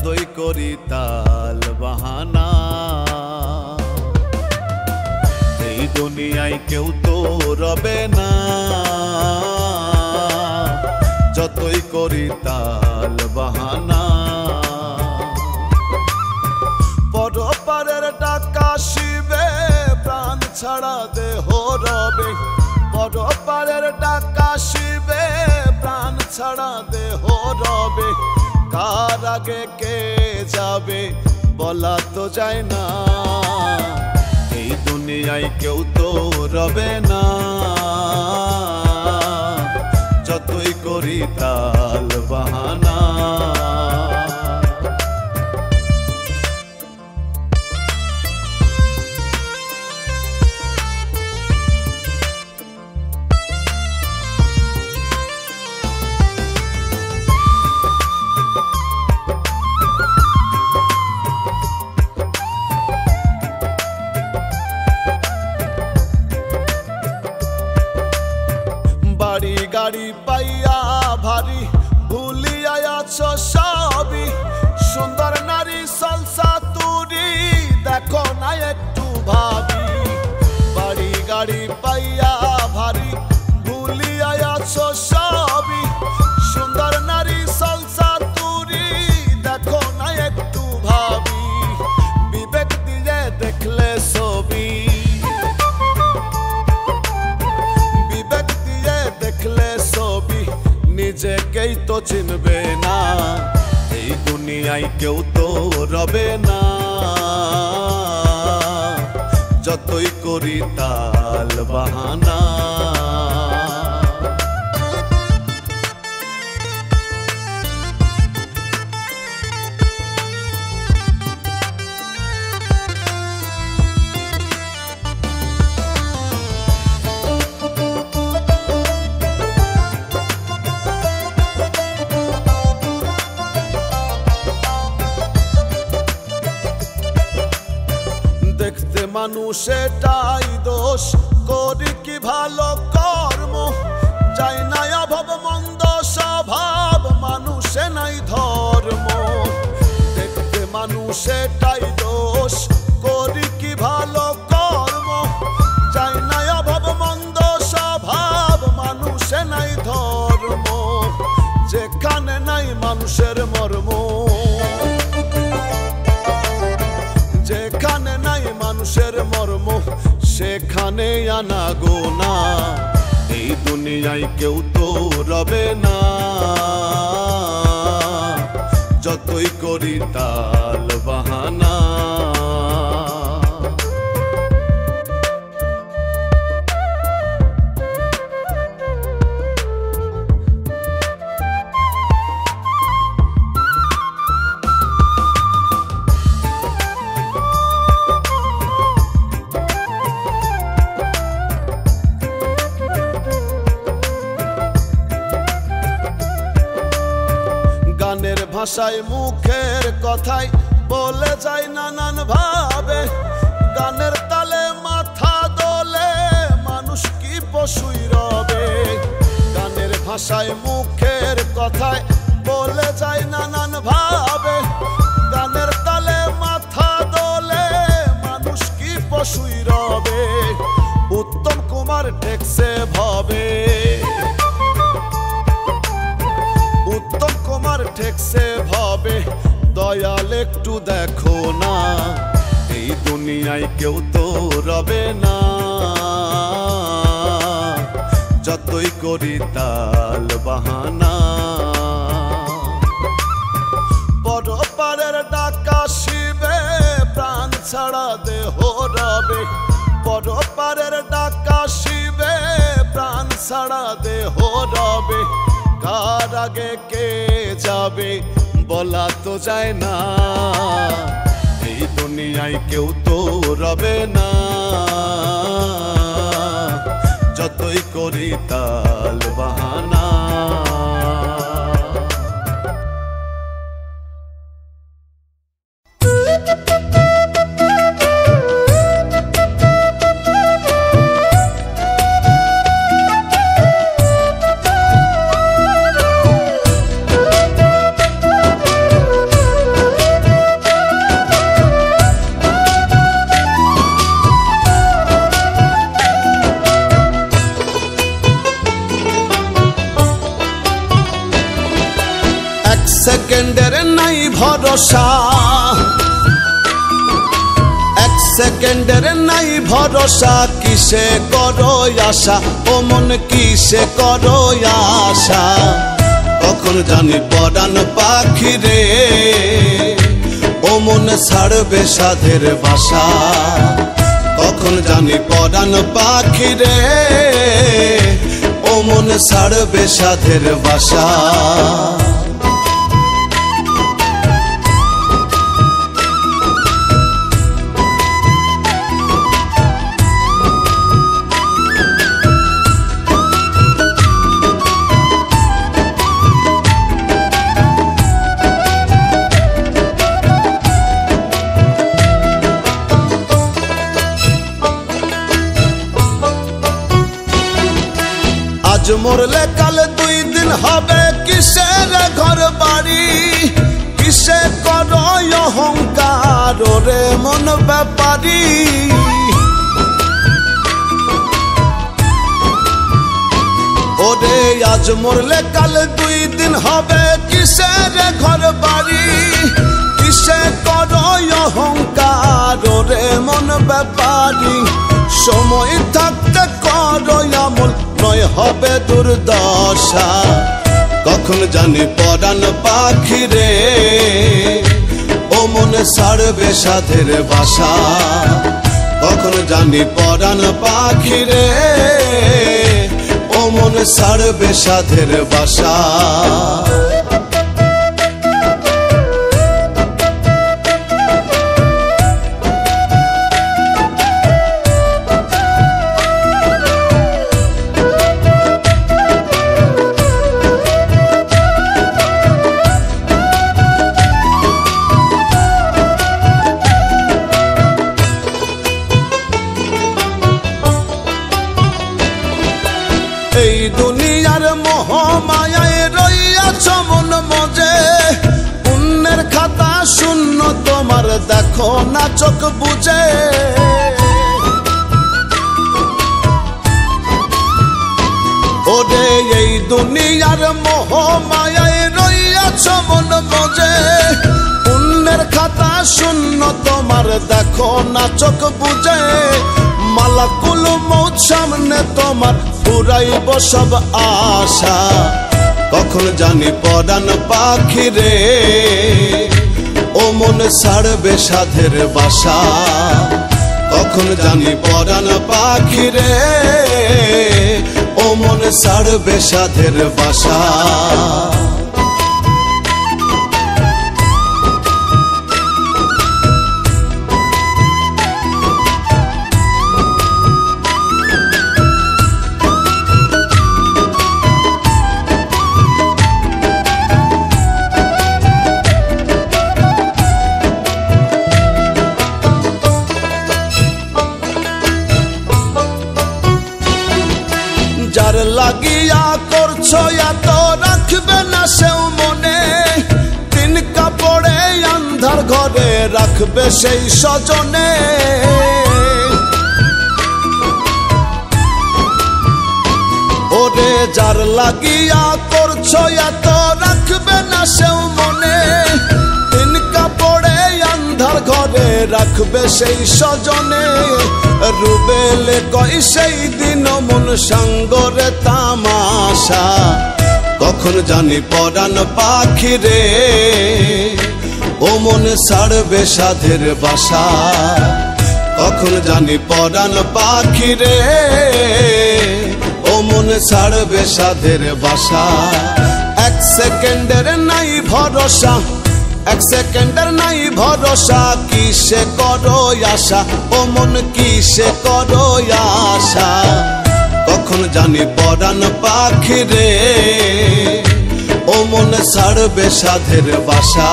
যতই করি তাল বাহানা এই দুনিয়ায় কেউ তো রবে না যতই করি তাল বাহানা পরপারের টাকা শিবে প্রাণ ছাড়া দেহ রবে পরপারের টাকা শিবে প্রাণ ছাড়া দেহ রবে কার আগে কে যাবে বলা তো যায় না এই দুনিয়ায় কেউ তো রবে না যতই করি তাল বাহানা বাড়ি গাড়ি পাইয়া ভারী ভুলিয়া আছো সবই সুন্দর নারী সালসা তুরি দেখো না একটু ভাবি বাড়ি গাড়ি পাইয়া ভারী ভুলিয়া আছো সবই সুন্দর নারী সালসা তুরি দেখো না একটু ভাবি বিবেক দিয়ে দেখলে ছবি দেখলে ছবি নিজেকেই তো চিনবে না এই দুনিয়ায় কেউ তো রবে না যতই করি তাল বাহানা দেখতে মানুষ এটাই দোষ করি কি ভালো কর্ম যাই না অভাব মন্দ স্বভাব মানুষে নাই ধর্ম দেখতে মানুষ এটাই দোষ করি কি ভালো কর্ম যাই না অভাব মন্দ স্বভাব মানুষে নাই ধর্ম যেখানে নাই মানুষের মর্ম যেখানে নাই মানুষের মর্ম সেখানে আনা গোনা এই দুনিয়ায় কেউ তো রবে না যতই করি তাল বাহানা গানের ভাষায় মুখের কথায় বলে যায় নানান ভাবে গানের তালে মাথা দোলে মানুষ কি পশুই রবে গানের ভাষায় মুখের কথায় বলে যায় নানান ভাবে গানের তালে মাথা দোলে মানুষ কি পশুই রবে উত্তম কুমার ঠেকছে ভাবে উত্তম কুমার ঠেকছে ভাবে দয়াল একটু দেখো না এই দুনিয়ায় কেউ তো রবে না যতই করি তাল বাহানা পরপারের ডাকা শিবে প্রাণ ছাড়া দেহ রবে পরপারের ডাকা শিবে প্রাণ ছাড়া দেহ রবে কার আগে কে যাবে বলা তো যায় না এই দুনিয়ায় কেউ তো রবে না যতই করি তাল বাহানা ভরসা, এক সেকেন্ডের নাই ভরসা। কিসে করো আশা ও মন, কিসে করো আশা? কখন জানি পরাণ পাখি রে ও মন ছাড়বে সাধের বাসা। কখন জানি পরাণ পাখি রে ও মন ছাড়বে সাধের বাসা। আজ মরলে কাল দুই দিন হবে, কিসের ঘর বাড়ি, কিসে করো অহংকার রে মন ব্যাপারী। ওরে আজ মরলে কাল দুই দিন হবে, কিসের ঘর বাড়ি, কিসে করো অহংকার রে মন ব্যাপারী। সময় থাকতে করো আমল, নয় হবে দুর্দশা। কখন জানি পরাণ পাখি রে ও মনে ছাড়বে সাধের বাসা। কখন জানি পরাণ পাখি রে ও মনে ছাড়বে সাধের বাসা। এই দুনিয়ার মোহ মায়ায় রইয়াছ মন মজে, পুণ্যের খাতা শূন্য তোমার দেখো না চোখ বুঝে। ওরে এই দুনিয়ার মোহ মায়ায় রইয়াছ মন মজে, পুণ্যের খাতা শূন্য তোমার দেখো না চোখ বুঝে। মালাকুল মৌত সামনে তোমার পুরাইব সব আশা। কখন জানি পরাণ পাখি রে ও মন ছাড়বে সাধের বাসা। কখন জানি পরাণ পাখি রে ও মন ছাড়বে সাধের বাসা। যার লাগিয়া করছো এত রাখবে না সেও মনে, তিন কাপড়ে আন্ধার ঘরে রাখবে সেই স্বজনে। ওরে যার লাগিয়া করছো এত রাখবে না সেও মনে, তিন কাপড়ে আন্ধার ঘরে রাখবে সেই স্বজনে। রুবেলে কই সেই দিন মন সাঙ্গরে তামাশা। কখন জানি পরাণ পাখি রে ও মন ছাড়বে সাধের বাসা। কখন জানি পরাণ পাখি রে ও মন ছাড়বে সাধের বাসা। এক সেকেন্ডের নাই ভরসা, এক সেকেন্ডের নাই ভরসা। কিসে করো আশা ও মন, কিসে করো আশা? কখন জানি পরাণ পাখি রে ও মন ছাড়বে সাধের বাসা।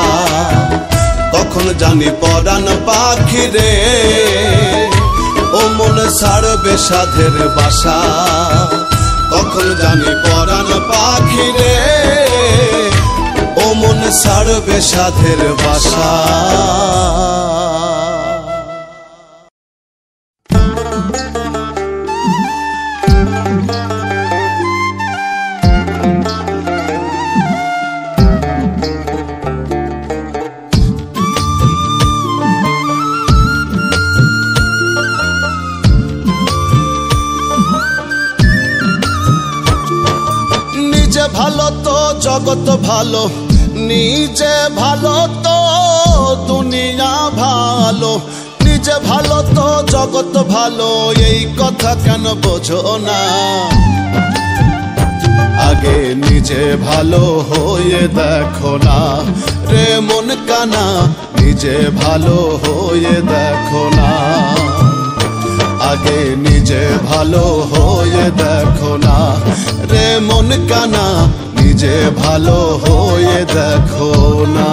কখন জানি পরাণ পাখি রে ও মন ছাড়বে সাধের বাসা। কখন জানি পরাণ পাখি রে ও মন ছাড়বে সাধের বাসা। জগৎ ভালো, নিজে ভালো তো দুনিয়া ভালো। নিজে ভালো তো জগৎ ভালো, এই কথা কেন বোঝো না? আগে নিজে ভালো হয়ে দেখো না রে মন কানা, নিজে ভালো হয়ে দেখো না। আগে নিজে ভালো হয়ে দেখো না রে মন কানা, নিজে ভালো হয়ে দেখো না।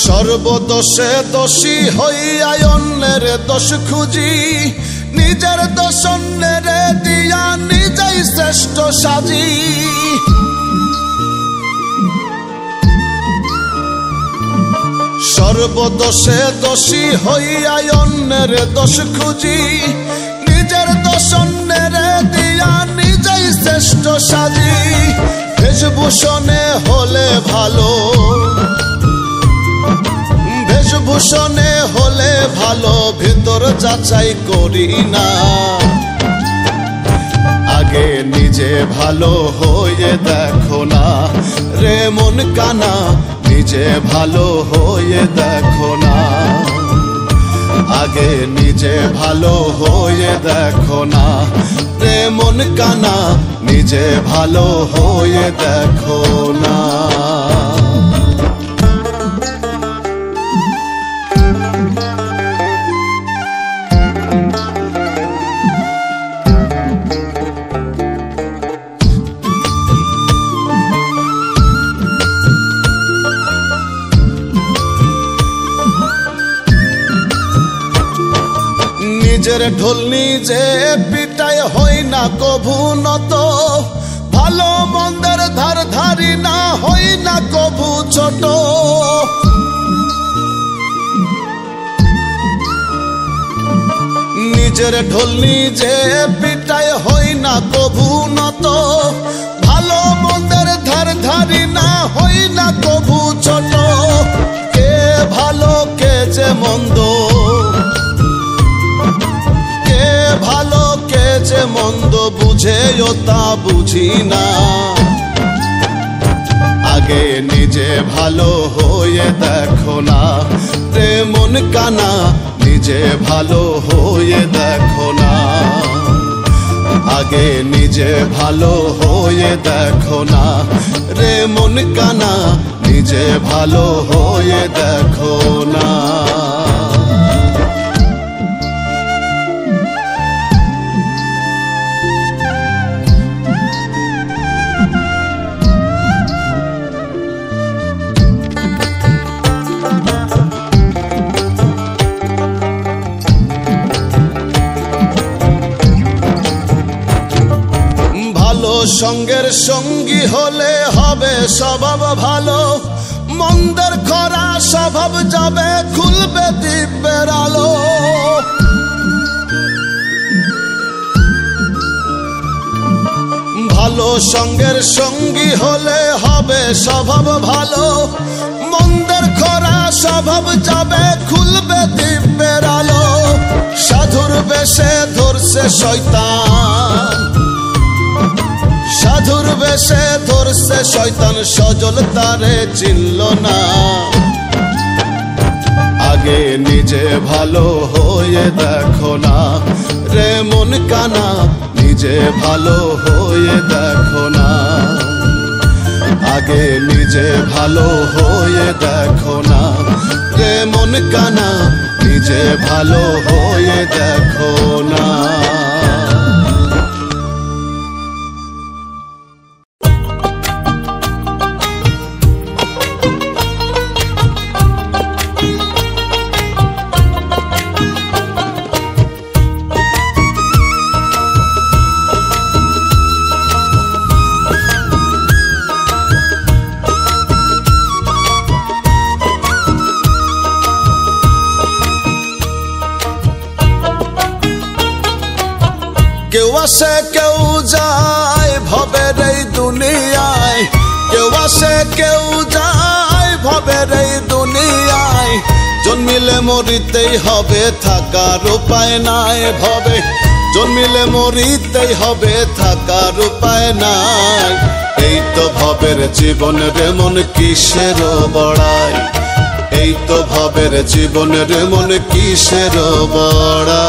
সর্বদোষে দোষী হইয়া অন্যের দোষ খুঁজি, নিজের দোষ অন্যের দিয়া নিজেই শ্রেষ্ঠ সাজি। সর্বদোষে দোষী হইয়া অন্যের দোষ খুঁজি, নিজের দোষ অন্যের দিয়া নিজেই শ্রেষ্ঠ সাজি। বেশভূষণে হলে ভালো, বেশভূষণে হলে ভালো, ভেতর যাচাই করি না। আগে নিজে ভালো হয়ে দেখো না রে মন কানা, নিজে ভালো হয়ে দেখো না। আগে নিজে ভালো হয়ে দেখো না রে মন কানা, নিজে ভালো হয়ে দেখো না। নিজের ঢোল নিজে পিটায় হই না কভু নত, ভালো মন্দের ধার ধারি না হই না কভু ছোট। নিজের ঢোল নিজে পিটায় হই না কভু নত, ভালো মন্দের ধার ধারি না হই না কভু ছোট। কে ভালো কে যে মন্দ, ভালো কে যে মন্দ বুঝেও তা বুঝি না। আগে নিজে ভালো হয়ে দেখো না রে মন কানা, নিজে ভালো হয়ে দেখো না। আগে নিজে ভালো হয়ে দেখো না রে মন কানা, নিজে ভালো হয়ে দেখো না। সঙ্গের সঙ্গী হলে হবে স্বভাব ভালো, মন্দের খরা স্বভাব যাবে খুলবে দিব্যের আলো। ভালো সঙ্গের সঙ্গী হলে হবে স্বভাব ভালো, মন্দের খরা স্বভাব যাবে খুলবে দিব্যের আলো। সাধুর বেশে ধরছে শয়তান, সাধুর বেশে ধরছে শয়তান, সজল তারে চিনল না। আগে নিজে ভালো হয়ে দেখো না রে মন কানা, নিজে ভালো হয়ে দেখো না। আগে নিজে ভালো হয়ে দেখো না রে মন কানা, নিজে ভালো হয়ে দেখো না। আসে কেউ যায় ভবের এই দুনিয়ায়, কেউ আসে কেউ যায় ভবের এই দুনিয়ায়। জন্মিলে মরিতেই হবে থাকার উপায় নাই ভবে, জন্মিলে মরিতেই হবে থাকার উপায় নাই। এই তো ভবের জীবনের মন কিসের বড়াই, এই তো ভবের জীবনের মন কিসের বড়াই।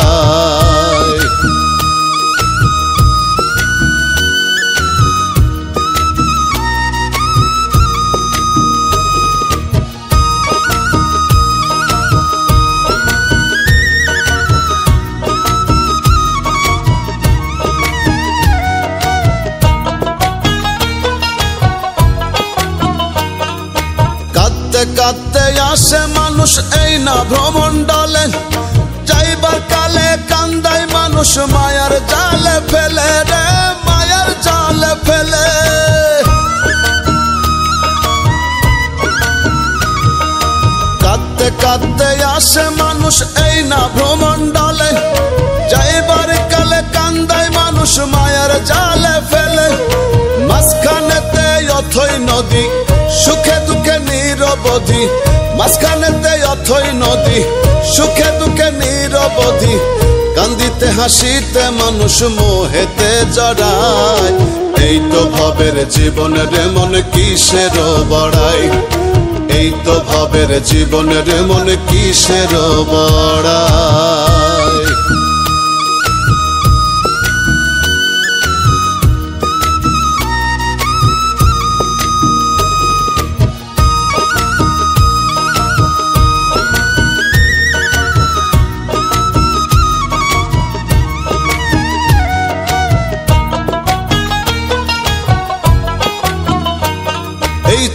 কাঁদতে আসে মানুষ এই না ভ্রমণ্ডলে, যাইবার কালে কান্দাই মানুষ মায়ার জালে ফেলে রে, মায়ার জালে ফেলে। কাঁদতে কাঁদতে আসে মানুষ এই না ভ্রমণ্ডলে, যাইবার কালে কান্দাই মানুষ মায়ার জালে ফেলে। মাঝখানেতে অথই নদী সুখে দুঃখে নিরবধি, মাঝখানেতে অথই নদী সুখে দুঃখে নিরবধি। কান্দিতে হাসিতে মানুষ মোহেতে জড়ায়, এই তো ভবের জীবনের মন কিসের বড়াই, এই তো ভবের জীবনের মন কিসের বড়াই।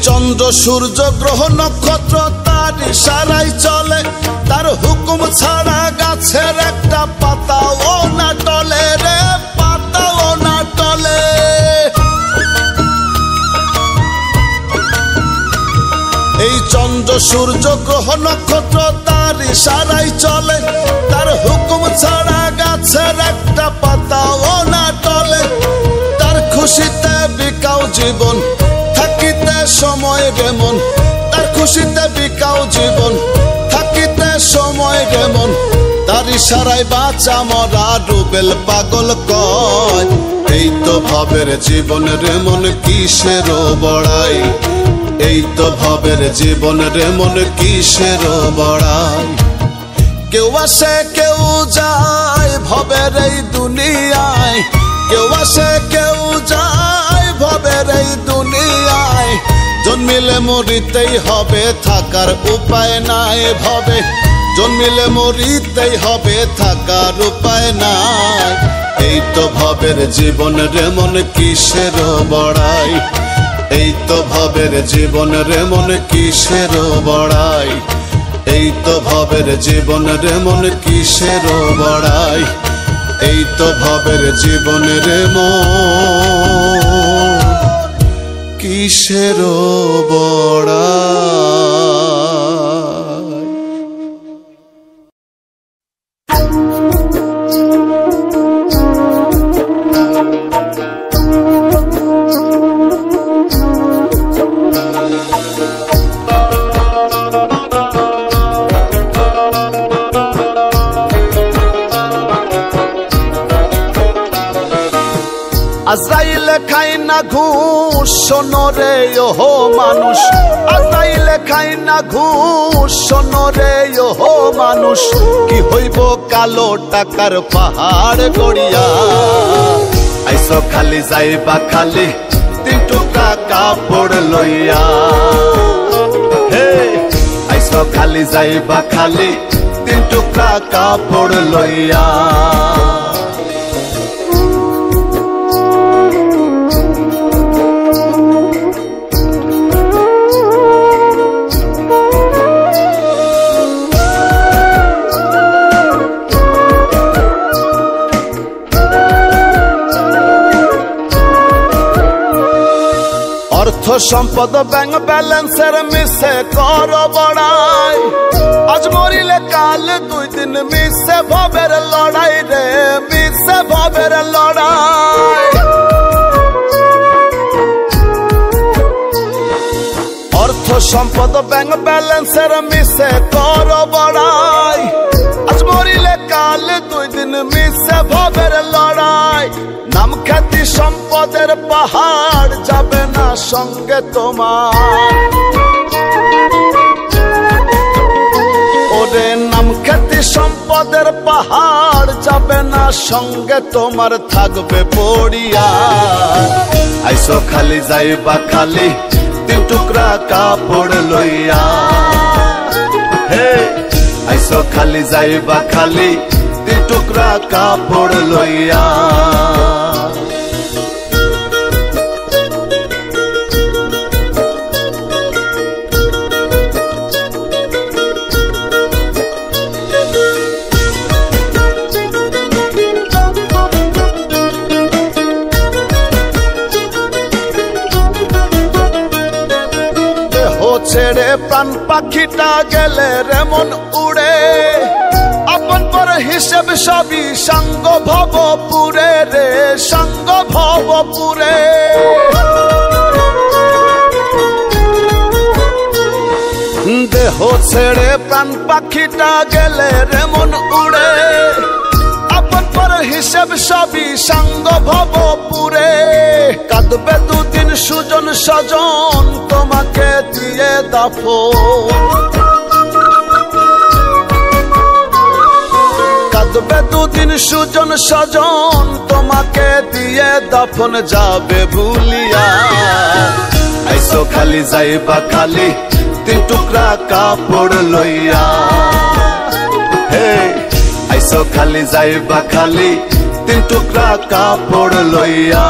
চন্দ্র সূর্য গ্রহ নক্ষত্র তার ইশারায় চলে, তার হুকুম ছাড়া গাছের একটা পাতাও না টলে রে, পাতাও না টলে। এই চন্দ্র সূর্য গ্রহ নক্ষত্র তার ইশারায় চলে, তার হুকুম ছাড়া গাছের একটা পাতাও না টলে। তার খুশিতে বিকাও জীবন থাকিতে সময় রেমন, তার খুশিতে বিকাও জীবন থাকিতে সময় রেমন। তার ইশারায় বাঁচা মরা রুবেল পাগল কয়, এই তো ভবের জীবনের মন কিসের বড়াই, এই তো ভবের জীবনের মন কিসের বড়াই। কেউ আসে কেউ যায় ভবের এই দুনিয়ায়, কেউ আসে কেউ যায় ভবের এই দুনিয়ায়। জন্মিলে মরিতেই হবে থাকার উপায় নাই ভবে, জন্মিলে মরিতেই হবে থাকার উপায় নাই। এই তো ভবের জীবনের মন কিসের বড়াই, এই তো ভবের জীবনের মন কিসের বড়াই, এই তো ভবের জীবনের মন কিসের বড়াই, এই তো ভবের জীবনের মন কিসের বড়াই। আজরাইলে খাই না ঘুষ শোনো রে ওহো মানুষ, আজরাইলে খাই না ঘুষ শোনো রে ওহো মানুষ। কি হইব কালো টাকার পাহাড় গড়িয়া, আইসো খালি যাইবা খালি 3 টুকরা কাপড় লইয়া। হে আইসো খালি যাইবা খালি 3 টুকরা কাপড় লইয়া। অর্থ সম্পদ ব্যাংক ব্যালেন্সের মিশে কর বড়াই আজ মরিলে কাল দুই দিন মিশে ভবের লড়াই রে মিশে ভবের লড়াই অর্থ সম্পদ ব্যাংক ব্যালেন্সের মিশে কর বড়াই আজ মরিলে কাল দুই দিন মিশে ভবের লড়াই নাম খ্যাতি সম্পদের পাহাড় যাবে না সঙ্গে তোমার ওরে নাম খ্যাতি সম্পদের পাহাড় যাবে না সঙ্গে তোমার থাকবে পড়িয়া আইসো খালি যাইবা খালি তিন টুকরা কাপড় লইয়া হে আইসো খালি যাইবা খালি তিন টুকরা কাপড় লইয়া ছেড়ে প্রাণ পাখিটা গেলে রে মন উড়ে আপন পর হিসেব সবই সঙ্গ ভবপুরে রে সঙ্গ ভবপুরে দেহ ছেড়ে প্রাণ পাখিটা গেলে রে মন উড়ে আপন পর হিসেব সবই সঙ্গ ভবপুরে কাঁদবে দুদিন সুজন সজন তোমাকে দিয়ে দাফন কাঁদবে দুদিন সুজন সজন তোমাকে দিয়ে দাফন যাবে ভুলিয়া আইসো খালি যাইবা খালি তিন টুকরা কাপড় লইয়া হে আইসো খালি যাইবা খালি তিন টুকরা কাপড় লইয়া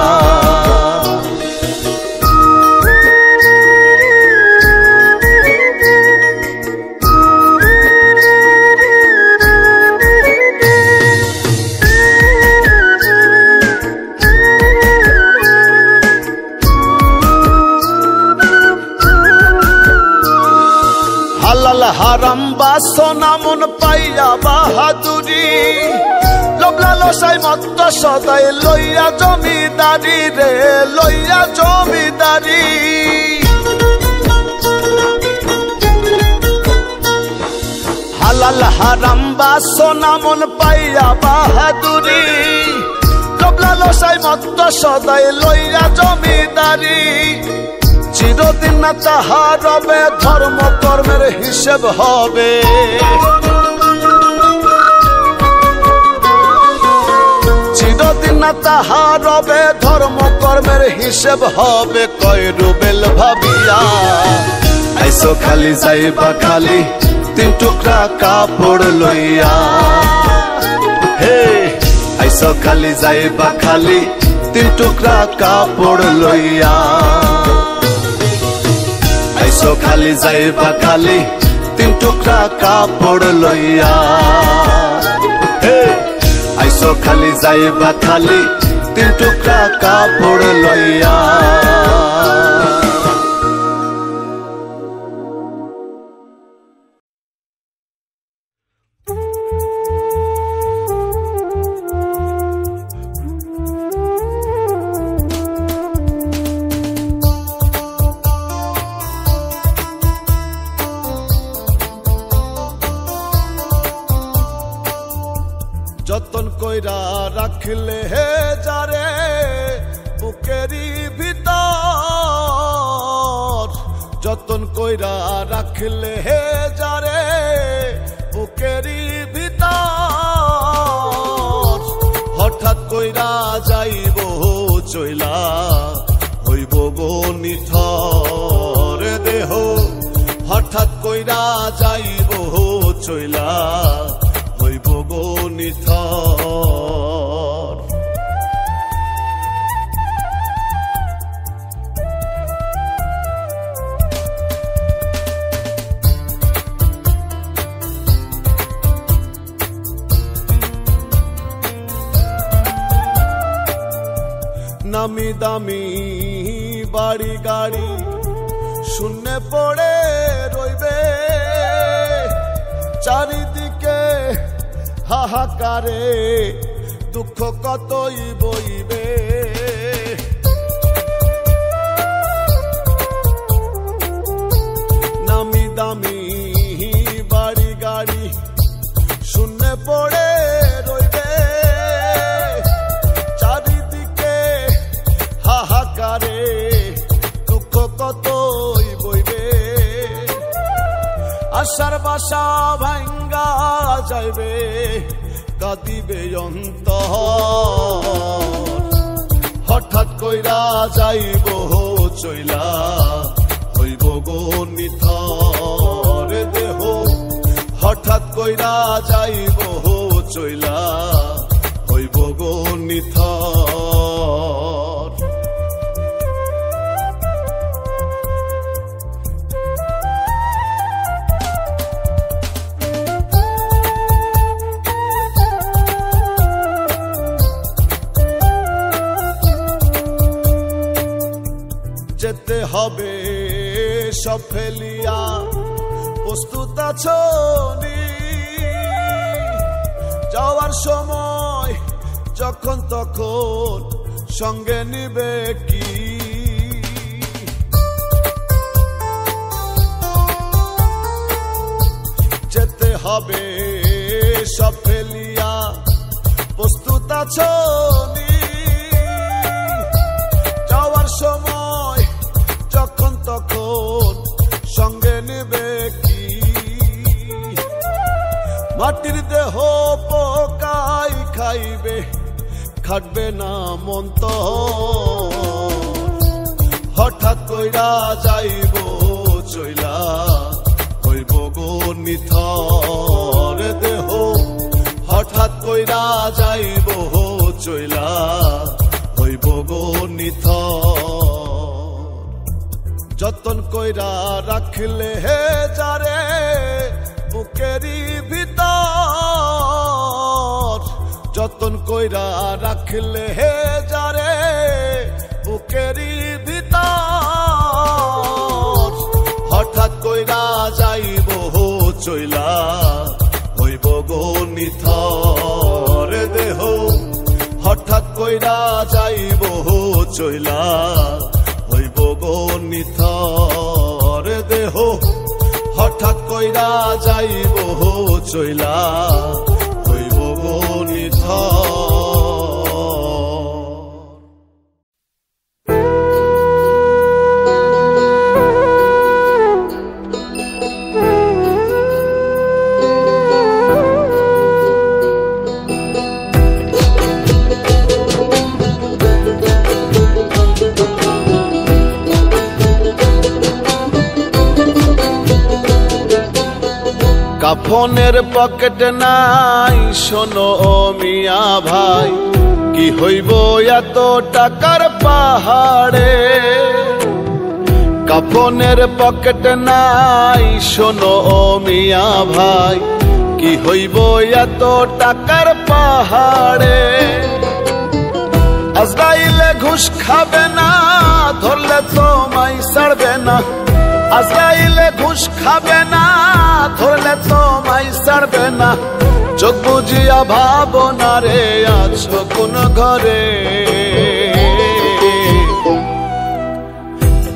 হালাল হারাম বাসনা মন পাইয়া বাহাদুরি লোভলা লসাই মত্ত সদাই লইয়া জমিদারি রে লইয়া জমিদারি হালাল হারাম বাসনা মন পাইয়া বাহাদুরি লোভলা লসাই মত্ত সদাই লইয়া জমিদারি চিরদিন না তাহার রবে ধর্ম কর্মের হিসেব হবে চিরদিন না তাহার রবে ধর্ম কর্মের হিসেব হবে কয় রুবেল ভাবিয়া আইসো খালি যাইবা খালি তিন টুকরা কাপড় লইয়া হে আইসো খালি যাইবা খালি তিন টুকরা কাপড় লইয়া আইসো খালি যাইবা খালি তিন টুকরা কাপড় লইয়া হে আইসো খালি যাইবা খালি তিন টুকরা কাপড় লইয়া যতন কইরা রাখলে হে যারে বুকেরি ভিতর যতন কইরা রাখলে হে যারে বুকেরি ভিতর হঠাৎ কইরা যাইব চইলা হইব গো নিথর দেহ হঠাৎ কইরা যাইব চইলা হইব গো নিথর নামি দামি বাড়ি গাড়ি শূন্যে পড়ে রইবে, চারিদিকে হাহাকারে দুঃখ কতই বইবে। নামি দামি বাড়ি গাড়ি শূন্যে পড়ে রইবে, চারিদিকে হাহাকারে দুঃখ কতই বইবে। আশার বাসা ভাঙ্গা যাইবে, কাঁদিবে অন্তর, হঠাৎ কইরা যাইব চইলা, হইব গো নিথর দেহ, হঠাৎ কইরা যাইব চইলা, হইব গো নিথর। যেতে হবে সব ফেলিয়া, প্রস্তুত আছো নি? যাওয়ার সময় যখন তখন সঙ্গে নিবে কি? যেতে হবে সব ফেলিয়া, প্রস্তুত আছো নি? যাওয়ার সময় যখন তখন সঙ্গে নেবে কি? মাটির দেহ পোকাই খাইবে, খাটবে না মন তো, হঠাৎ কইরা যাইব চইলা, হইব গো নিথর দেহ, হঠাৎ কইরা যাইব চইলা, হইব গো নিথর। যতন কইরা রাখলে হে যারে বুকেরই ভিতর, যতন কইরা রাখলে হে যারে বুকেরই ভিতর, হঠাৎ কইরা যাইব চইলা, হইব গো নিথর দেহ, হঠাৎ কইরা যাইব চইলা, হইব গো নিথর দেহ, হঠাৎ কইরা যাইব চইলা, হইব গো নিথর। কাফনের পকেট নাই শোনো ও মিয়া ভাই, কি হইব এত টাকার পাহাড়ে? কাফনের পকেট নাই শোনো ও মিয়া ভাই, কি হইব এত টাকার পাহাড়ে? আজরাইলে ঘুষ খাবে না, ধরলে তোমায় ছাড়বে না। আজরাইলে ঘুষ খাবে না, ধরলে তোমায় ছাড়বে না। চোখ বুঝিয়া ভাবনা রে আছো কোন ঘরে?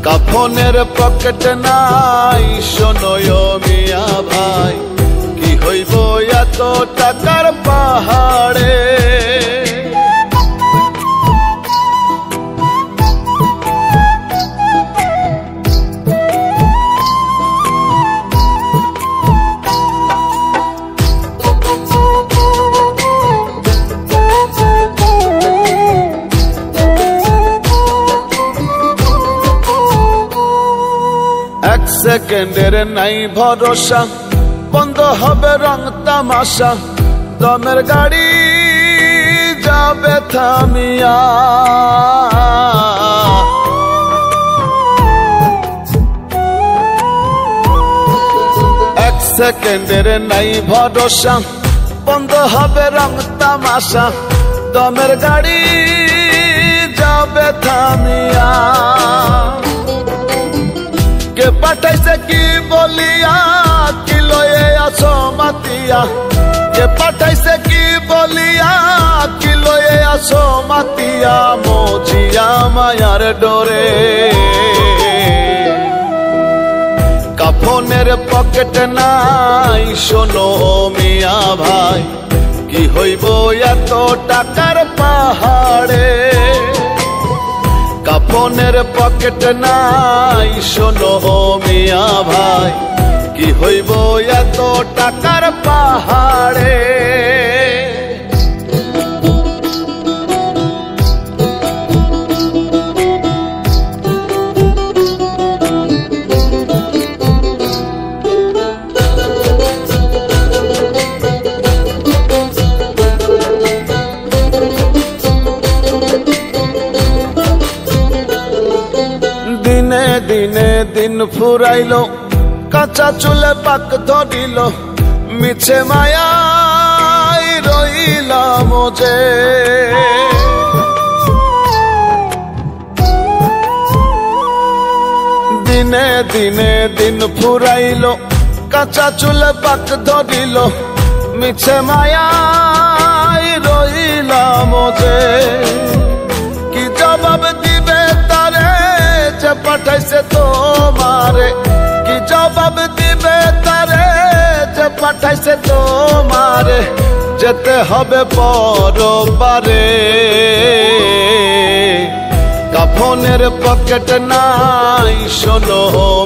কাফনের পকেট নাই শোনো মিয়া ভাই, কি হইব এত টাকার পাহাড়ে? সেকেন্ডের নাই ভরসা, বন্ধ হবে রং তামাশা, দমের গাড়ি যাবে থামিয়া। এক সেকেন্ডের নাই ভরসা, বন্ধ হবে রং তামাশা, দমের গাড়ি যাবে থামিয়া। পাঠাইছে কি বলিয়া কি লয়ে আসো মাতিয়া কে পাঠাইছে কি বলিয়া কি লয়ে আসো মাতিয়া মজিয়া মায়ার ডোরে কাফনের পকেট নাই শোনো মিয়া ভাই কি হইব এত টাকার পাহাড়ে কাফনের পকেট নাই শোনো মিয়া ভাই কি হইব এত টাকার পাহাড়ে দিনে দিনে দিন ফুরাইলো কাঁচা চুলে পাক ধরিল মিছে মায়াই রইলাম যে দিনে দিনে দিন ফুরাইল কাঁচা চুলে পাক ধরিল মিছে মায়াই রইলাম যে কি জবাব দিবে তারে যে পাঠাইছে তোমারে কি জবাব দিবে তারে যে পাঠাইছে তোমারে যেতে হবে পরবারে কাফনের পকেট নাই শোনো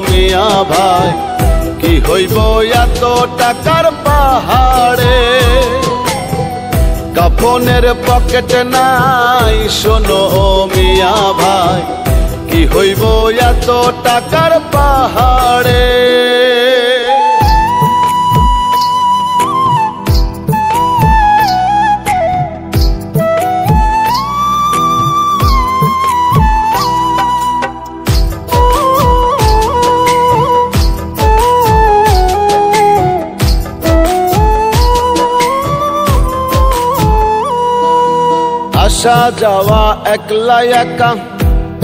মিয়া ভাই কি হইব এত টাকার পাহাড়ে কাফনের পকেট নাই শোনো মিয়া ভাই কি হইব এত টাকার পাহাড়ে আসা যাওয়া একলা একা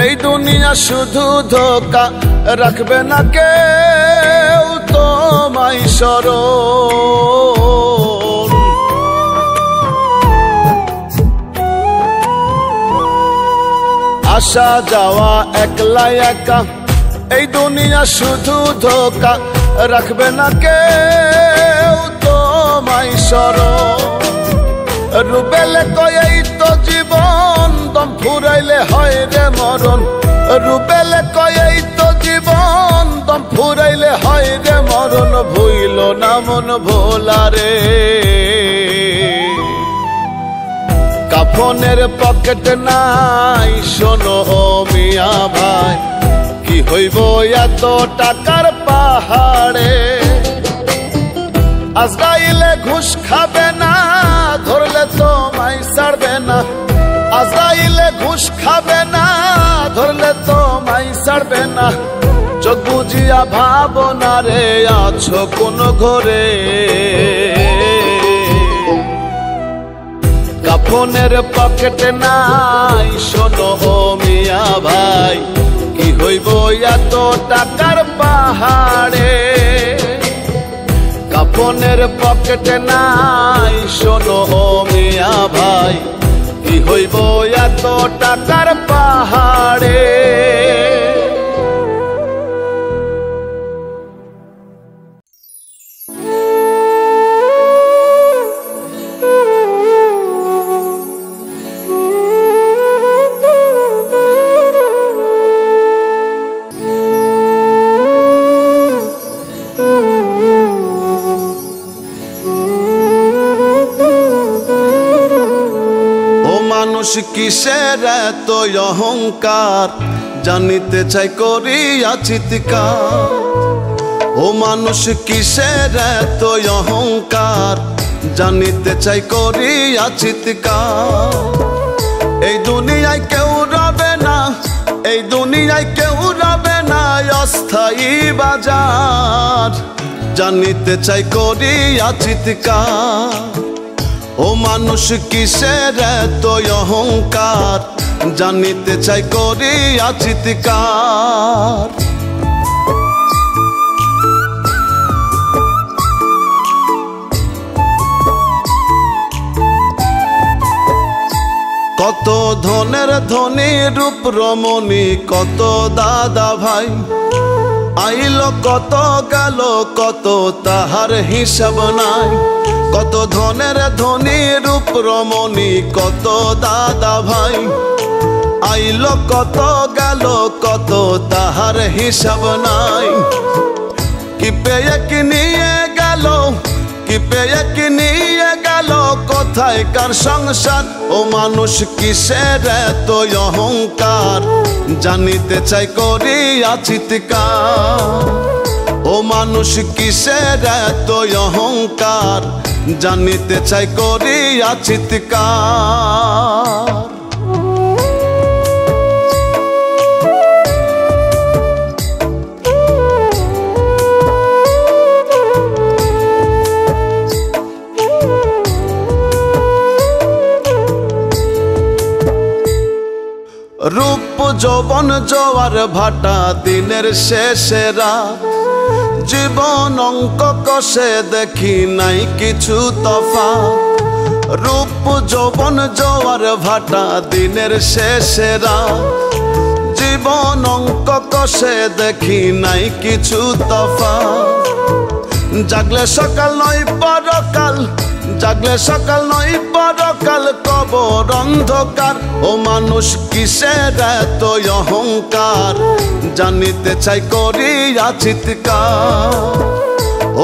এই দুনিয়া শুধু ধোকা রাখবে না কেউ তোমায় স্মরণ আসা যাওয়া একলা একা এই দুনিয়া শুধু ধোকা রাখবে না কেউ তোমায় স্মরণ রুবেলে কয় এই তো জীবন দম ফুরাইলে হয় রে মরণ রুবেলে কয় এই তো জীবন দম ফুরাইলে হয় রে মরণ ভুইল না মন ভোলারে কাফনের পকেট নাই শোনো মিয়া ভাই কি হইব এত টাকার পাহাড়ে আজরাইলে ঘুষ খাবে না ধরলে তোমায় ছাড়বে না আজরাইলে ঘুষ খাবে না ধরলে তোমায় ছাড়বে না চোখ বুঝিয়া ভাবনা রে আছো কোন ঘরে কাফনের পকেট নাই শোনো মিয়া ভাই কি হইব এত টাকার পাহাড়ে কাফনের পকেট নাই শোনো মিয়া ভাই কি হইব এত টাকার পাহাড়ে মানুষ কিসের এত অহংকার জানিতে চাই করিয়া চিৎকার ও মানুষ কিসের এত অহংকার জানিতে চাই করিয়া চিৎকার এই দুনিয়ায় কেউ রবে না এই দুনিয়ায় কেউ রবে না অস্থায়ী বাজার জানিতে চাই করিয়া চিৎকার ও মানুষ কিসের এত অহংকার জানিতে চাই করিয়া চিৎকার কত ধনের ধনী রূপ রমণী, কত দাদা ভাই আইল কত গেল কত তাহার হিসাব নাই। কত ধনের ধনী রূপ রমণী, কত দাদা ভাই আইল কত গেল কত তাহার হিসাব নাই। কি পেয়ে কি নিয়ে গেল, কি পেয়ে কি নিয়ে গেল, কোথায় কার সংসার। ও মানুষ কিসের এত অহংকার, জানিতে চাই করিয়া চিৎকার। ও মানুষ কিসের এত অহংকার, জানিতে চাই করিয়া চিৎকার। রূপ যৌবন জোয়ার ভাটা দিনের শেষে রাত, জীবন অঙ্ক কষে দেখি নাই কিছু তফাৎ। রূপ যৌবন জোয়ার ভাটা দিনের শেষে রাত, জীবন অঙ্ক কষে দেখি নাই কিছু তফাৎ। জাগলে সকাল নয় পরকাল, জাগলে সকাল নয় পরকাল, কবর অন্ধকার। ও মানুষ কিসের এত অহংকার, জানিতে চাই করিয়া চিৎকার।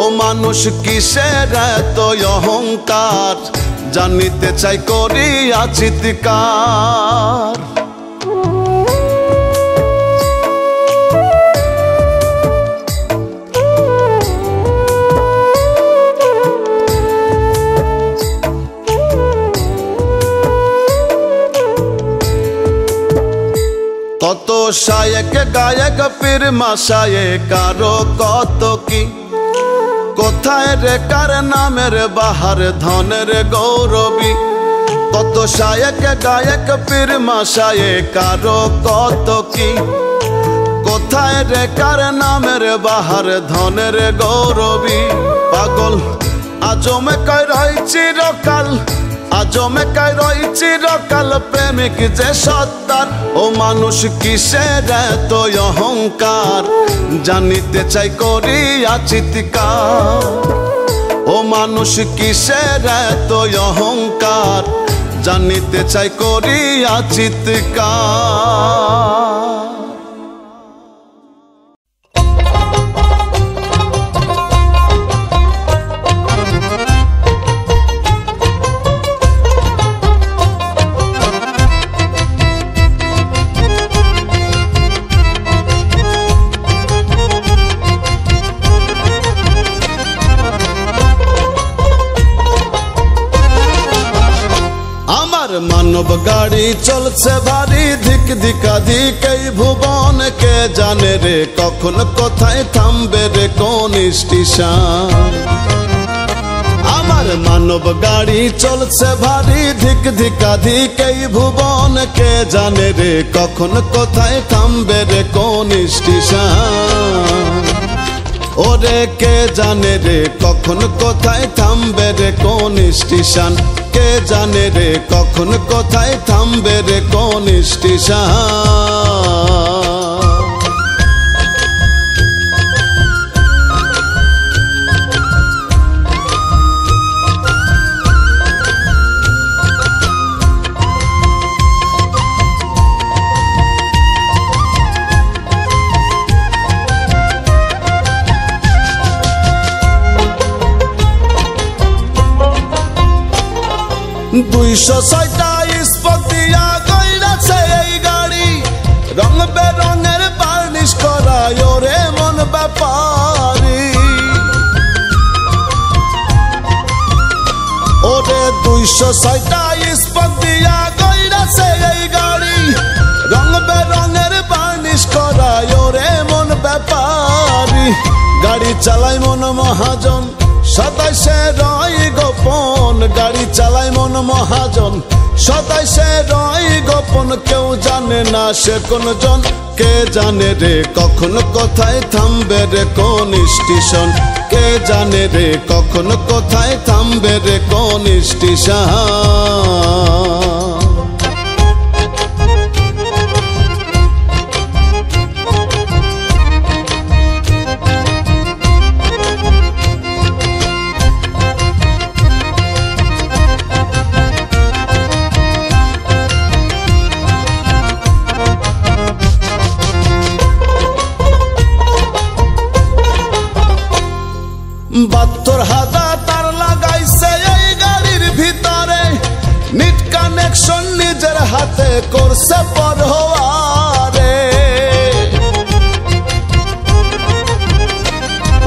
ও মানুষ কিসের এত অহংকার, জানিতে চাই করিয়া চিৎকার। কত শায়েক গায়ক পীর মাশায়ে কারো কত কি, কোথায় রে কার নামের বাহার ধনের গৌরবী। কত শায়েক গায়ক পীর মাশায়ে কারো কত কি, কোথায় রে কার নামের বাহার ধনের গৌরবী। পাগল আজমে কয় রই চিরকাল, আজমে কায় রই চিরকাল, প্রেমিক যে সত্তার। ও মানুষ কিসের এত অহংকার, জানিতে চাই করিয়া চিৎকার। ও মানুষ কিসের এত অহংকার, জানিতে চাই করিয়া চিৎকার। মানব গাড়ি চলছে ভারী, ধিক ধিকাধিক এই ভুবন। কে জানে রে কখন কোথায় থামবে রে কোন স্টেশন। আমার মানব গাড়ি চলছে ভারী, ধিক ধিকাধিক এই ভুবন। কে জানে রে কখন কোথায় থামবে রে কোন স্টেশন। ওরে কে জানে রে কখন কোথায় থামবে রে কোন স্টেশন। কে জানে রে কখন কোথায় থামবে রে কোন স্টেশন। দুইশো ছয়টা স্পক দিয়া গইরাছে এই গাড়ি, রং বেরঙের বার্নিশ করায় ওরে মন ব্যাপারি। ওরে 206টা স্পক দিয়া গইরাছে এই গাড়ি, রং বেরঙের বার্নিশ করায় ওরে মন ব্যাপারি। গাড়ি চালায় মন মহাজন, সদাই সে রয় গোপন। গাড়ি চালায় মন মহাজন, সদাই সে রয় গোপন। কেউ জানে না সে কোন জন। কে জানে রে কখন কোথায় থামবে রে কোন স্টেশন। কে জানে রে কখন কোথায় থামবে রে কোন স্টেশন। করছে পরোয়ারে।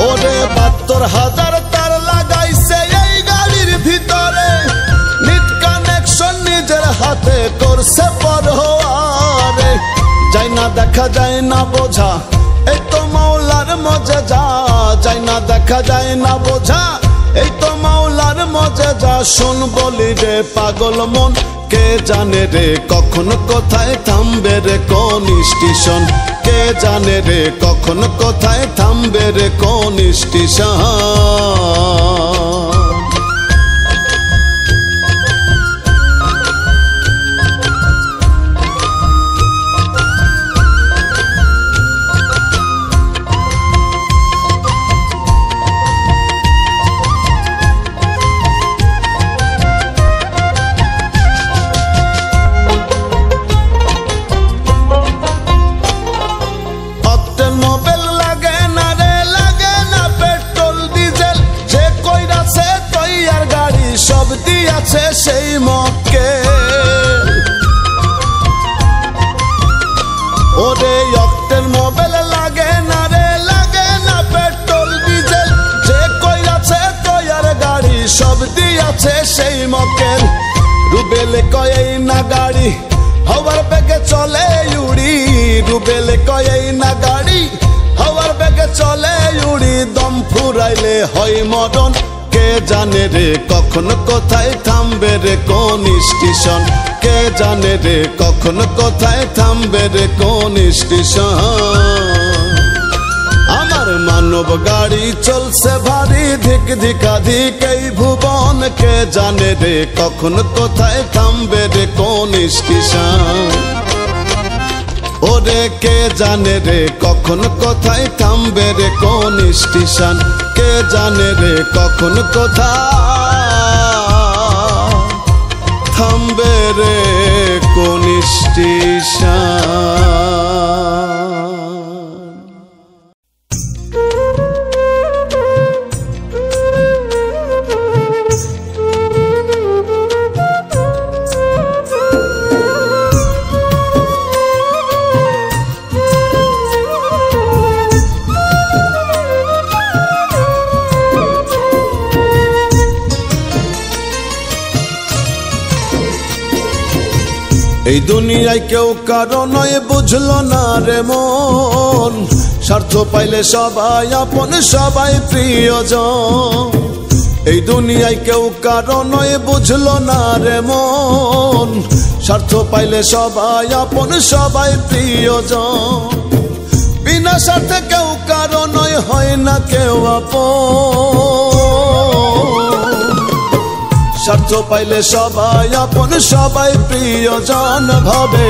ওরে ৭২,০০০ তার লাগাইছে এই গাড়ির ভিতরে, নিট কানেকশন নিজের হাতে করছে পরোয়ারে। যাই না দেখা যায় না বোঝা, এই তো মাওলার মজেজা। যাই না দেখা যায় না বোঝা, এই তো মাওলার মজেজা। শোন বলি রে পাগল মন, কে জানে রে কখন কোথায় থামবে রে কোন স্টেশন। কে জানে রে কখন কোথায় থামবে রে কোন স্টেশন। সেই মক্কে ওরে অক্টেন মোবাইল লাগে না রে, লাগে না পেট্রোল ডিজেল। যে কইরাছে তৈয়ার গাড়ি সব দিয়াছে সেই মক্কেল। রুবেলে কয় না গাড়ি হওয়ার বেগে চলে উড়ি। রুবেলে কয় না গাড়ি হওয়ার বেগে চলে উড়ি। দম ফুরাইলে হয় মরণ, কে জানে রে কখন কোথায় থামবে রে কোন স্টেশন। কে জানে রে কখন কোথায় থামবে রে কোন স্টেশন। আমার মানব গাড়ি চলছে ভারী, ধিক ধিকাধিক এই ভুবন। কে জানে রে কখন কোথায় থামবে রে কোন স্টেশন। ওরে কে জানে রে কখন কোথায় থামবে রে কোন স্টেশন। কে জানে রে কখন কোথায় থামবে রে কোন স্টেশন। এই দুনিয়ায় কেউ কারো নয় বুঝলো না রে মন। স্বার্থ পাইলে সবাই আপন, সবাই প্রিয়জন। এই দুনিয়ায় কেউ কারো নয় বুঝলো না রে মন। স্বার্থ পাইলে সবাই আপন, সবাই প্রিয়জন। বিনা স্বার্থে কেউ কারো নয়, হয় না কেউ আপন। স্বার্থ পাইলে সবাই আপন, সবাই প্রিয়জন ভাবে।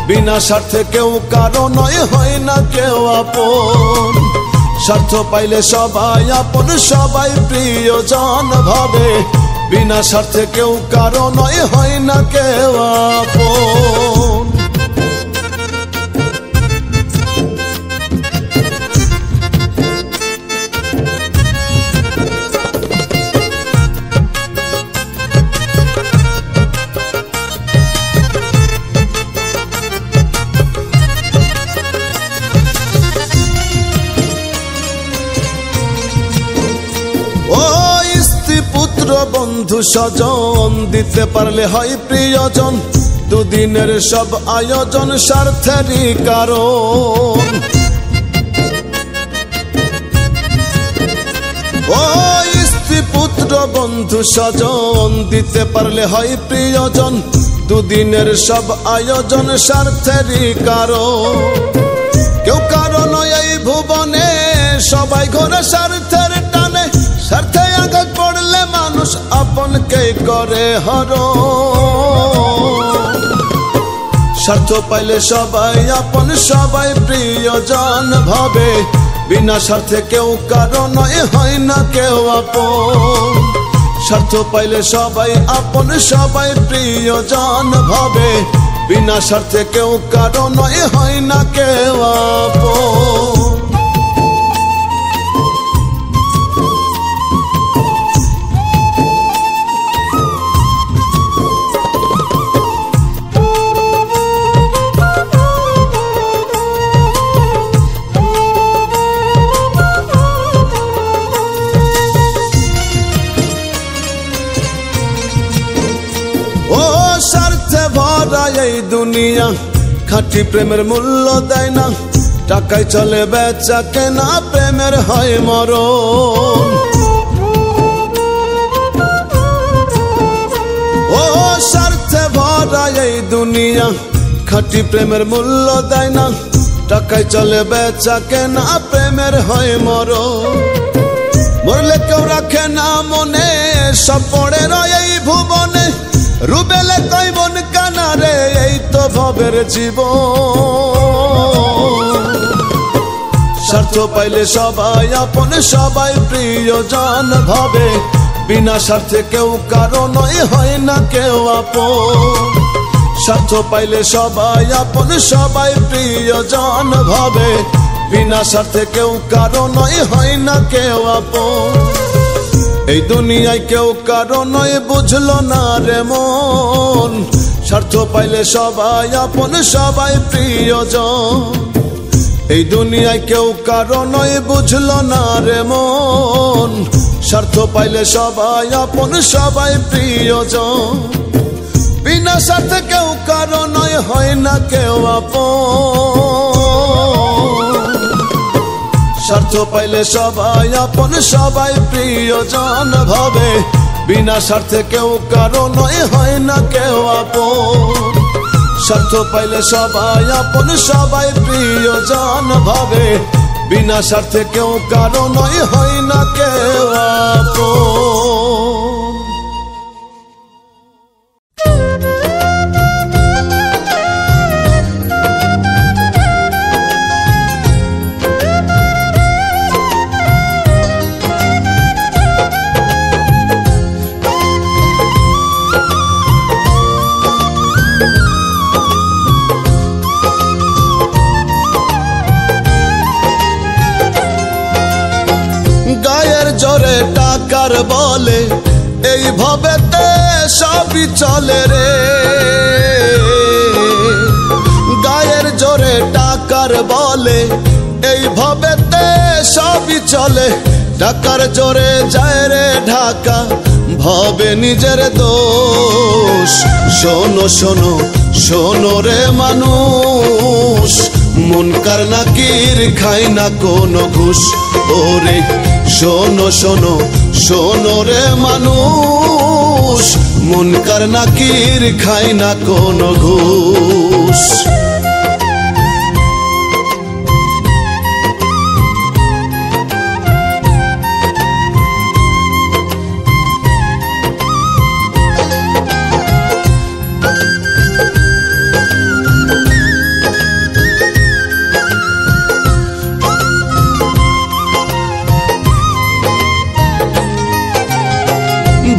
বিনা স্বার্থে কেউ কারো নয়, হয় না কেউ আপন। স্বার্থ পাইলে সবাই আপন, সবাই প্রিয়জন ভাবে। বিনা স্বার্থে কেউ কারো নয়, হয় না কেউ আপন। বন্ধু স্বজন দিতে পারলে হয় প্রিয়জন। দুদিনের সব আয়োজন স্বার্থেরই কারণ। ও স্ত্রী পুত্র বন্ধু স্বজন দিতে পারলে হয় প্রিয়জন। দুদিনের সব আয়োজন স্বার্থেরই কারণ। কেউ কারণ এই ভুবনে, সবাই ঘরে স্বার্থের টানে। স্বার্থে আঘাত পড়লে মানুষ আপনকে করে হরণ। স্বার্থ পাইলে সবাই আপন, সবাই প্রিয়জন ভাবে। বিনা স্বার্থে কেউ কারো নয়, হয় না কেউ আপন। স্বার্থ পাইলে সবাই আপন, সবাই প্রিয়জন ভাবে। বিনা স্বার্থে কেউ কারো নয়, হয় না কেউ আপন। ভরা এই দুনিয়া খাঁটি প্রেমের মূল্য দেয় না টাকায় চলে বেচা কেনা প্রেমের হয় মরণ ও স্বার্থে ভরা এই দুনিয়া খাঁটি প্রেমের মূল্য দেয় না টাকায় চলে বেচা কেনা প্রেমের হয় মরণ মরলে কেউ রাখে না মনে সব পড়ে রয় এই ভুবনে রুবেলে কই মন কানারে এই তো ভবের জীবন স্বার্থ পাইলে সবাই আপন সবাই প্রিয়জন ভাবে বিনা স্বার্থে কেউ কারো নয় হয় না কেউ আপন স্বার্থ পাইলে সবাই আপন সবাই প্রিয়জন ভাবে বিনা স্বার্থে কেউ কারো নয় হয় না কেউ আপন এই দুনিয়ায় কেউ কারো নয় বুঝলো না রে মন স্বার্থ পাইলে সবাই আপন সবাই প্রিয়জন এই দুনিয়ায় কেউ কারো নয় বুঝলো না রে মন স্বার্থ পাইলে সবাই আপন সবাই প্রিয়জন বিনা স্বার্থে কেউ কারো নয় হয় না কেউ আপন স্বার্থ পাইলে সবাই আপন সবাই প্রিয়জন ভাবে বিনা স্বার্থে কেউ কারো নয় হয় না কেউ আপন স্বার্থ পাইলে সবাই আপন সবাই প্রিয়জন ভাবে বিনা স্বার্থে কেউ কারো নয় হয় না কেউ আপন টাকার বলে এই ভবেতে সবই চলে রে গায়ের জোরে টাকার বলে এই ভবেতে সবই চলে টাকার জোরে যায় রে ঢাকা ভবে নিজের দোষ শোনো শোনো শোনো রে মানুষ মুনকার নাকির খাই না কোনো ঘুষ ওরে শোনো শোনো শোনো রে মানুষ মুনকার নাকির খাই না কোনো ঘুষ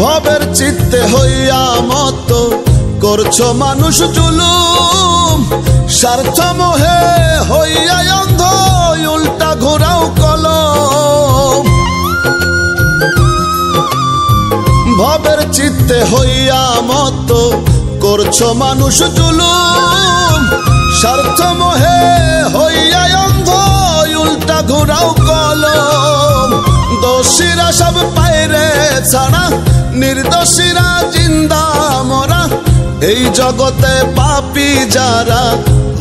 ভবের চিত্তে হইয়া মতো করছো মানুষ জুলুম স্বার্থ মোহে হইয়া অন্ধ উল্টা ঘোরাও কলম ভবের চিত্তে হইয়া মতো করছো মানুষ জুলুম স্বার্থ মোহে হইয়া অন্ধ উল্টা ঘোরাও কলম দোষীরা সব পায়রে ছাড়া নির্দোষীরা জিন্দা মরা এই জগতে পাপী যারা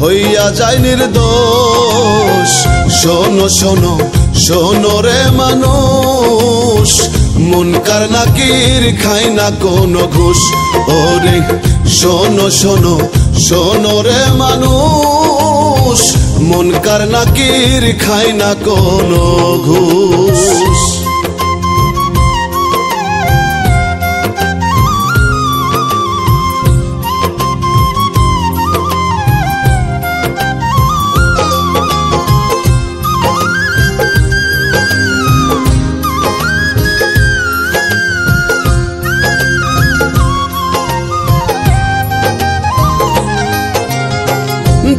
হইয়া যায় নির্দোষ শোনো শোনো শোনো রে মানুষ মুনকার নাকির খাই না কোনো ঘুষ ওরে শোনো শোনো শোনো রে মানুষ মুনকার নাকির খাই না কোনো ঘুষ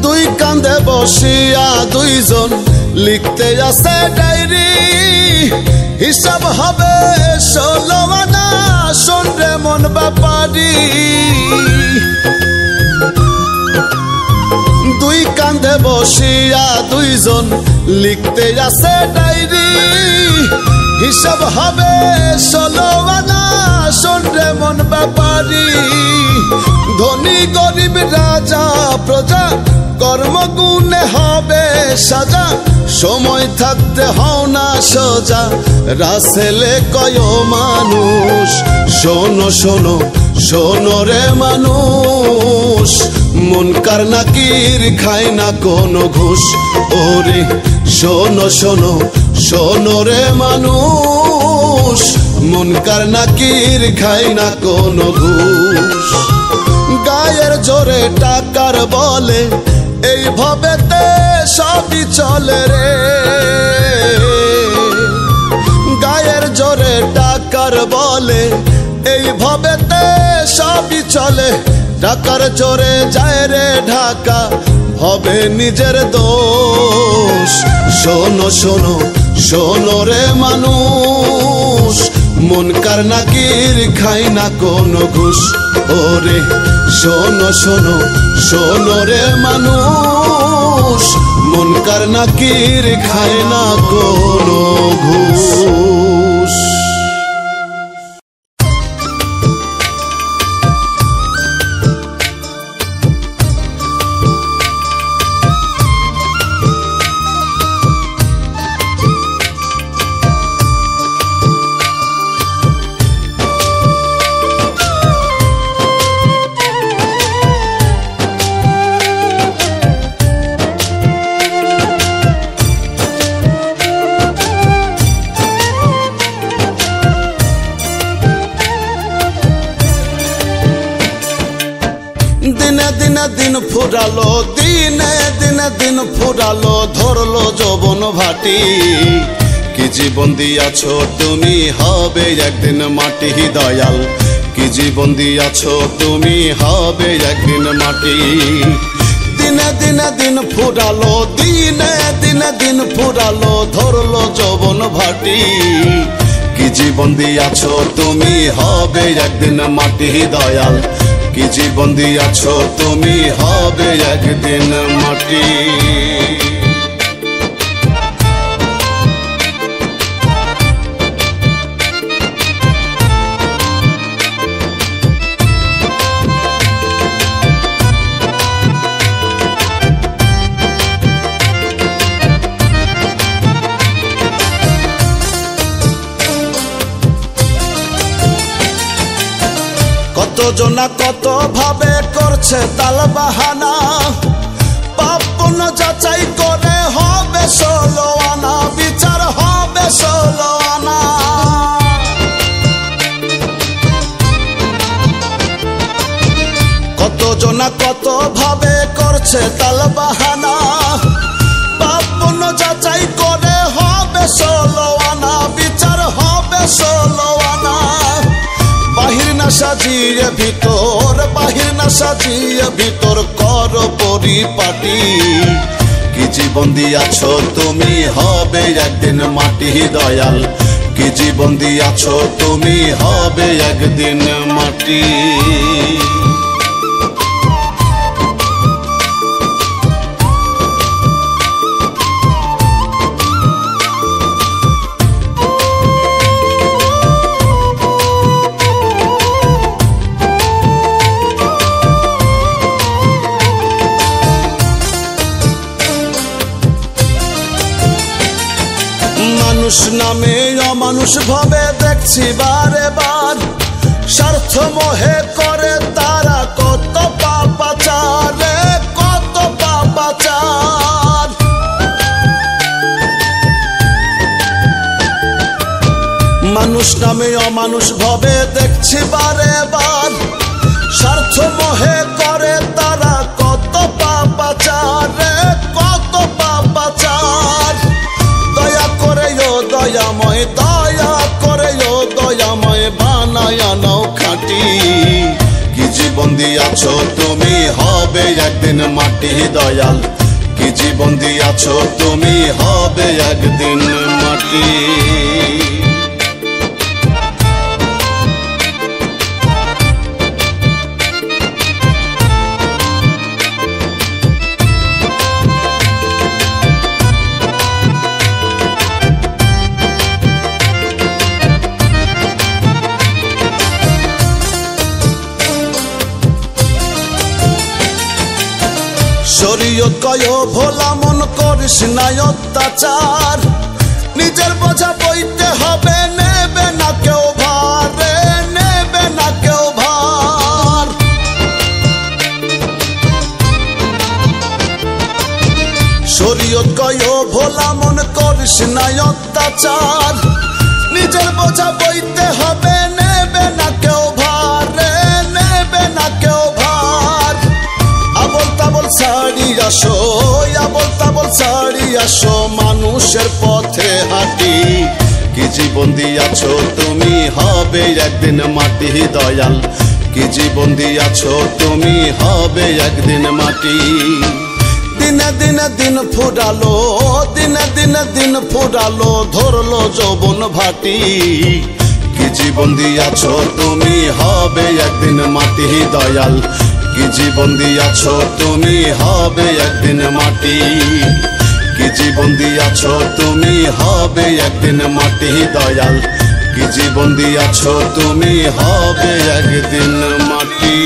দুই কান্দে বসিয়া দুইজন লিখতে আছে ডায়েরি হিসাব হবে 16 আনা শোন রে মন ব্যাপারি দুই কান্দে বসিয়া দুইজন লিখতে আছে ডায়েরি হিসাব হবে 16 আনা শোন রে মন ব্যাপারি ধনী গরিব রাজা প্রজা কর্মগুণে হবে সাজা, সময় থাকতে হও না সোজা, রাসেলে কয় মানুষ। শোনো শোনো শোনো রে মানুষ, মুনকার নাকির খায় না কোনো ঘুষ। ওরে শোনো শোনো শোনো রে মানুষ, মুনকার নাকির খায় না কোনো ঘুষ। গায়ের জোরে টাকার বলে এইভাবেতে সবই চলে রে, গায়ের জোরে টাকার বলে এইভাবেতে সবই চলে। টাকার জোরে যায় রে ঢাকা, হবে নিজের দোষ। শোনো শোনো শোনো রে মানুষ, মুনকার নাকির খায় না কোনো ঘুষ। ওরে শোনো শোনো শোনো রে মানুষ, মুনকার নাকির খায় না কোনো ঘুষ। দিনে দিনে দিন ফুরালো, দিনে দিনে দিন ফুরালো, ধরলো যৌবন ভাটি। কি জীবন দিয়াছো তুমি, হবে একদিন মাটি। দয়াল কি জীবন দিয়াছো তুমি, হবে একদিন মাটি। দিনে দিনে দিন ফুরালো, দিনে দিনে দিন ফুরালো, ধরলো যৌবন ভাটি। কি জীবন দিয়াছো তুমি, হবে একদিন মাটি। দয়াল কি জীবন দিয়াছো তুমি, হবে একদিন মাটি। কতজনা কত ভাবে করছে তাল বাহানা, পাপ পুণ্য যাচাই করে হবে 16 আনা, বিচার হবে 16 আনা। কতজনা কত ভাবে করছে তাল বাহানা, পাপ পুণ্য যাচাই করে হবে 16 আনা, বিচার হবে 16 আনা। বাহির না সাজিয়ে ভিতর, বাহির না সাজিয়ে ভিতর, কর পরিপাটি। কি জীবন দিয়াছো তুমি, হবে একদিন মাটি। দয়াল কি জীবন দিয়াছো তুমি, হবে একদিন মাটি। মানুষ নামে অমানুষ ভাবে দেখছি বারে বার, স্বার্থ মোহে করে তারা কত পাপাচার রে, কত পাপাচার। মানুষ নামে অমানুষ ভাবে দেখছি বারে বার, স্বার্থ মোহে করে তারা কত পাপাচার রে, কত পাপাচার। দয়া করে ও দয়াময়, দয়া করে ও দয়াময়, বানায়া নাও খাঁটি। কি জীবন দিয়াছো তুমি, হবে একদিন মাটি। দয়াল কি জীবন দিয়াছো তুমি, হবে একদিন মাটি। শরীয়ত কয় ও ভোলা মন করিস না অত্যাচার, নিজের বোঝা বইতে হবে, নেবে না কেউ ভার রে, নেবে না কেউ ভার। শরীয়ত কয় ও ভোলা মন করিস না অত্যাচার, নিজের বোঝা বইতে হবে, নেবে না কেউ ভার রে, নেবে না কেউ ভার। আবল তাবল ছাড়ি আসো, আবল তাবল ছাড়ি আসো, মানুষের পথে হাঁটি। কি জীবন দিয়াছো তুমি, হবে একদিন মাটি দয়াল, কি জীবন দিয়াছো তুমি, হবে একদিন মাটি। দিনে দিনে দিন ফুরালো, দিনে দিনে দিন ফুরালো, ধরলো যৌবন ভাটি। কি জীবন দিয়াছো তুমি, হবে একদিন মাটি দয়াল, কি জীবন দিয়াছো তুমি, হবে একদিন মাটি। কি জীবন দিয়াছো তুমি, হবে একদিন মাটি দয়াল, কি জীবন দিয়াছো তুমি, হবে একদিন মাটি।